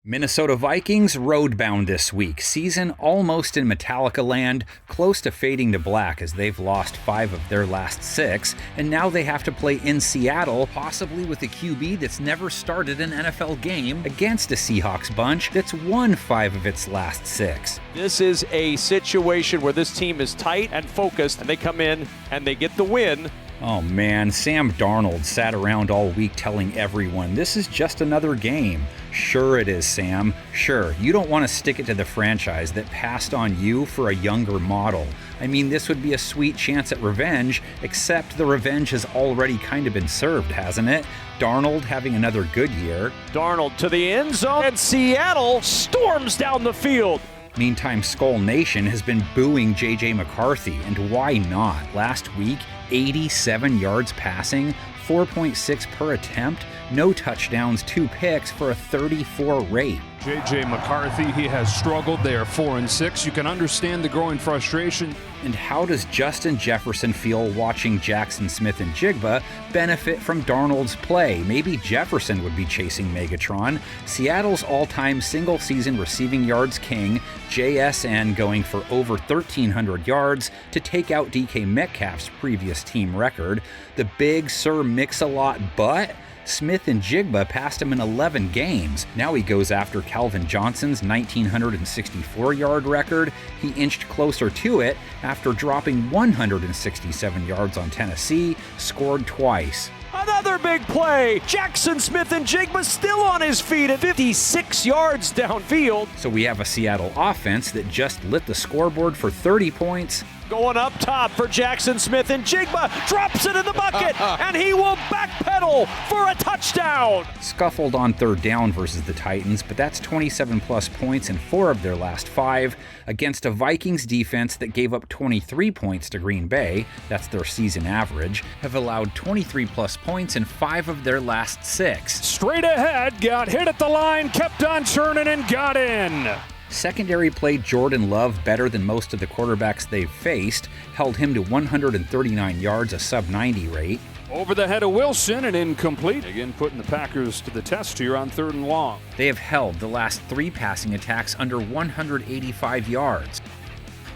Minnesota Vikings roadbound this week. Season almost in Metallica land, close to fading to black as they've lost 5 of their last 6, and now they have to play in Seattle, possibly with a QB that's never started an NFL game, against a Seahawks bunch that's won 5 of its last 6. This is a situation where this team is tight and focused, and they come in and they get the win. Oh man, Sam Darnold sat around all week telling everyone, this is just another game. Sure it is, Sam. Sure, you don't want to stick it to the franchise that passed on you for a younger model. I mean, this would be a sweet chance at revenge, except the revenge has already kind of been served, hasn't it? Darnold having another good year. Darnold to the end zone, and Seattle storms down the field. Meantime, Skull Nation has been booing J.J. McCarthy, and why not? Last week, 87 yards passing, 4.6 per attempt, no touchdowns, 2 picks for a 34 rate. J.J. McCarthy, he has struggled. They are 4-6. You can understand the growing frustration. And how does Justin Jefferson feel watching Jaxon Smith-Njigba benefit from Darnold's play? Maybe Jefferson would be chasing Megatron. Seattle's all-time single-season receiving yards king, JSN, going for over 1,300 yards to take out DK Metcalf's previous team record. The big Sir Mix-a-Lot butt? Smith-Njigba passed him in 11 games. Now he goes after Calvin Johnson's 1,964-yard record. He inched closer to it after dropping 167 yards on Tennessee, scored twice. Another big play! Jaxon Smith-Njigba still on his feet at 56 yards downfield. So we have a Seattle offense that just lit the scoreboard for 30 points. Going up top for Jaxon Smith-Njigba, drops it in the bucket, and he will backpedal for a touchdown. Scuffled on third down versus the Titans, but that's 27-plus points in 4 of their last 5 against a Vikings defense that gave up 23 points to Green Bay, that's their season average, have allowed 23-plus points in 5 of their last 6. Straight ahead, got hit at the line, kept on turning and got in. Secondary played Jordan Love better than most of the quarterbacks they've faced, held him to 139 yards, a sub-90 rate. Over the head of Wilson and incomplete. Again, putting the Packers to the test here on 3rd and long. They have held the last 3 passing attacks under 185 yards.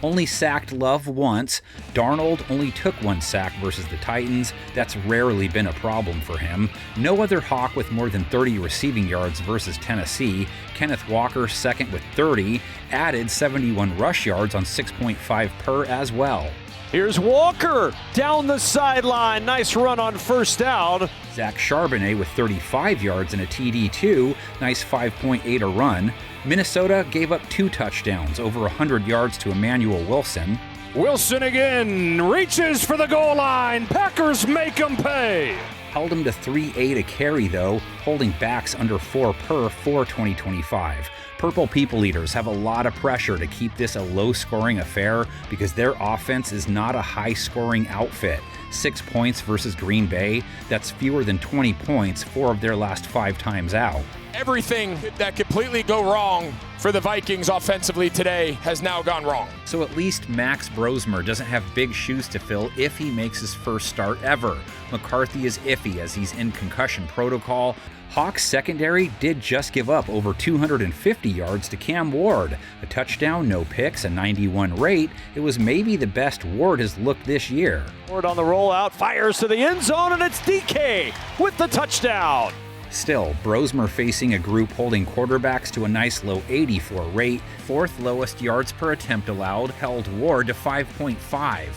Only sacked Love once. Darnold only took 1 sack versus the Titans. That's rarely been a problem for him. No other Hawk with more than 30 receiving yards versus Tennessee. Kenneth Walker second with 30, added 71 rush yards on 6.5 per as well. Here's Walker down the sideline. Nice run on first down. Zach Charbonnet with 35 yards and a TD too. Nice 5.8 a run. Minnesota gave up 2 touchdowns, over 100 yards to Emmanuel Wilson. Wilson again reaches for the goal line. Packers make him pay. Held him to 3.8 a carry though, holding backs under 4 per for 2025. Purple People Eaters have a lot of pressure to keep this a low-scoring affair because their offense is not a high-scoring outfit. 6 points versus Green Bay, that's fewer than 20 points 4 of their last 5 times out. Everything that completely go wrong for the Vikings offensively today has now gone wrong. So at least Max Brosmer doesn't have big shoes to fill if he makes his first start ever. McCarthy is iffy as he's in concussion protocol. Hawks secondary did just give up over 250 yards to Cam Ward. A touchdown, no picks, a 91 rate. It was maybe the best Ward has looked this year. Ward on the rollout, fires to the end zone, and it's DK with the touchdown. Still, Brosmer facing a group holding quarterbacks to a nice low 84 rate, 4th lowest yards per attempt allowed, held Ward to 5.5.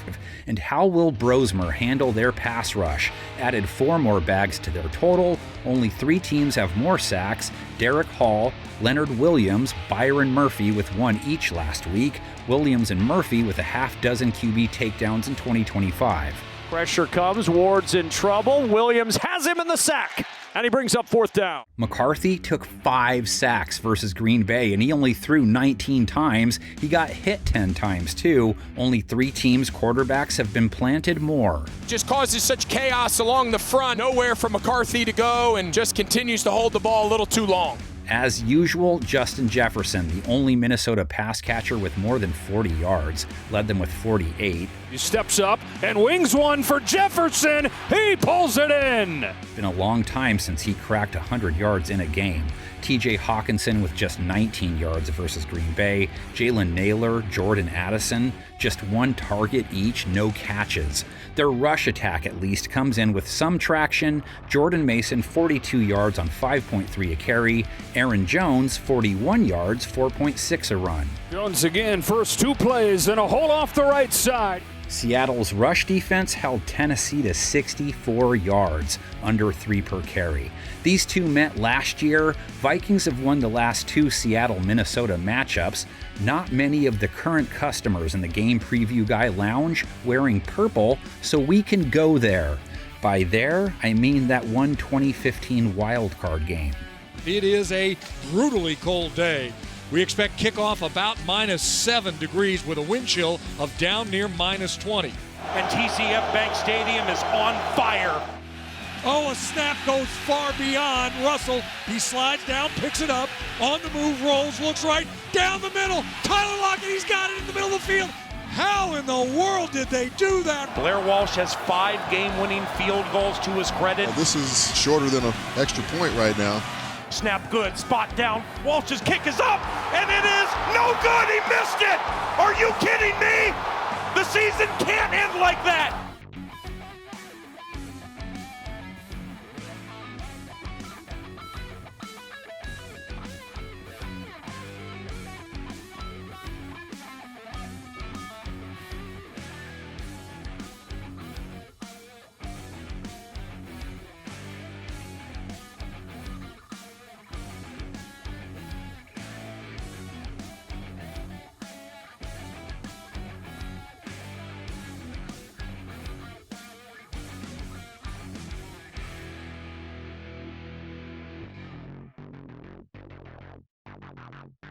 And how will Brosmer handle their pass rush? Added 4 more bags to their total. Only 3 teams have more sacks. Derek Hall, Leonard Williams, Byron Murphy with 1 each last week. Williams and Murphy with a half dozen QB takedowns in 2025. Pressure comes, Ward's in trouble. Williams has him in the sack. And he brings up 4th down. McCarthy took 5 sacks versus Green Bay, and he only threw 19 times. He got hit 10 times, too. Only 3 teams' quarterbacks have been planted more. Just causes such chaos along the front. Nowhere for McCarthy to go and just continues to hold the ball a little too long. As usual, Justin Jefferson, the only Minnesota pass catcher with more than 40 yards, led them with 48. He steps up and wings one for Jefferson. He pulls it in. Been a long time since he cracked 100 yards in a game. TJ Hawkinson with just 19 yards versus Green Bay. Jalen Naylor, Jordan Addison, just 1 target each, no catches. Their rush attack, at least, comes in with some traction. Jordan Mason, 42 yards on 5.3 a carry. Aaron Jones, 41 yards, 4.6 a run. Jones again, first 2 plays and a hole off the right side. Seattle's rush defense held Tennessee to 64 yards, under 3 per carry. These two met last year. Vikings have won the last 2 Seattle-Minnesota matchups. Not many of the current customers in the Game Preview Guy Lounge wearing purple, so we can go there. By there, I mean that one 2015 wildcard game. It is a brutally cold day. We expect kickoff about -7 degrees with a wind chill of down near -20. And TCF Bank Stadium is on fire. Oh, a snap goes far beyond Russell. He slides down, picks it up, on the move, rolls, looks right, down the middle. Tyler Lockett, he's got it in the middle of the field. How in the world did they do that? Blair Walsh has 5 game-winning field goals to his credit. This is shorter than an extra point right now. Snap good, spot down. Walsh's kick is up, and it is no good. He missed it. Are you kidding me? The season can't end like that.